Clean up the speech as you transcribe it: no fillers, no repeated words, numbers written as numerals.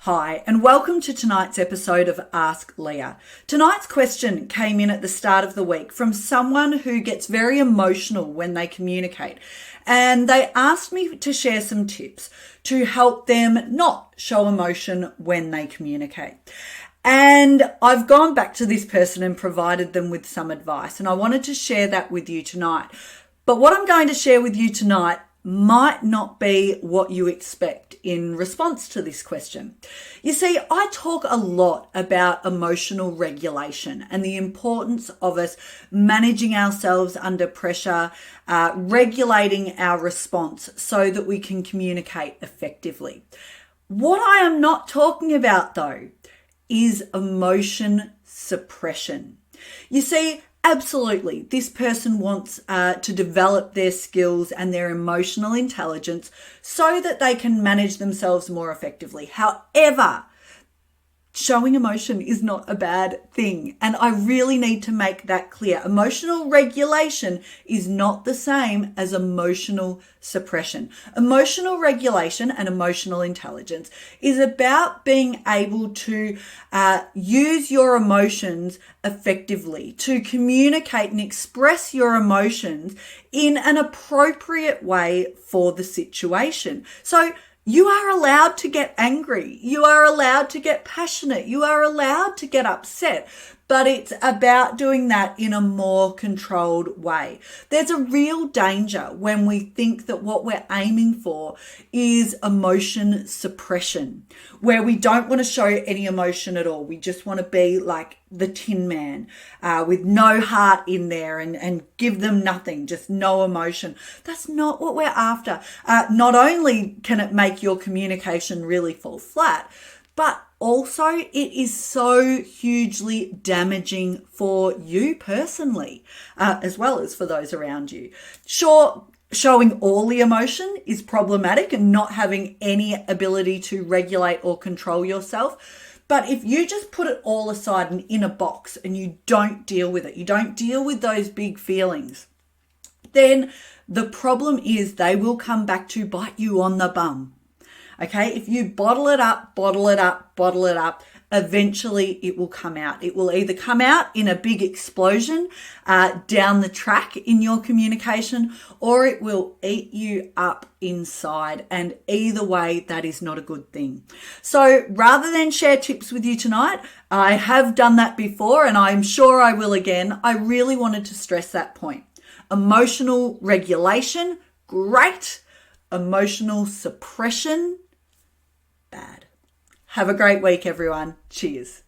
Hi, and welcome to tonight's episode of Ask Leah. Tonight's question came in at the start of the week from someone who gets very emotional when they communicate. And they asked me to share some tips to help them not show emotion when they communicate. And I've gone back to this person and provided them with some advice. And I wanted to share that with you tonight. But what I'm going to share with you tonight might not be what you expect in response to this question. You see, I talk a lot about emotional regulation and the importance of us managing ourselves under pressure, regulating our response so that we can communicate effectively. What I am not talking about, though, is emotion suppression. You see, absolutely, this person wants to develop their skills and their emotional intelligence so that they can manage themselves more effectively. However, showing emotion is not a bad thing. And I really need to make that clear. Emotional regulation is not the same as emotional suppression. Emotional regulation and emotional intelligence is about being able to use your emotions effectively, to communicate and express your emotions in an appropriate way for the situation. So you are allowed to get angry. You are allowed to get passionate. You are allowed to get upset. But it's about doing that in a more controlled way. There's a real danger when we think that what we're aiming for is emotion suppression, where we don't want to show any emotion at all. We just want to be like the Tin Man with no heart in there and give them nothing, just no emotion. That's not what we're after. Not only can it make your communication really fall flat, but also it is so hugely damaging for you personally, as well as for those around you. Sure, showing all the emotion is problematic and not having any ability to regulate or control yourself. But if you just put it all aside and in a box and you don't deal with it, you don't deal with those big feelings, then the problem is they will come back to bite you on the bum. Okay, if you bottle it up, eventually it will come out. It will either come out in a big explosion down the track in your communication, or it will eat you up inside. And either way, that is not a good thing. So rather than share tips with you tonight, I have done that before and I'm sure I will again. I really wanted to stress that point. Emotional regulation, great. Emotional suppression, bad. Have a great week, everyone. Cheers.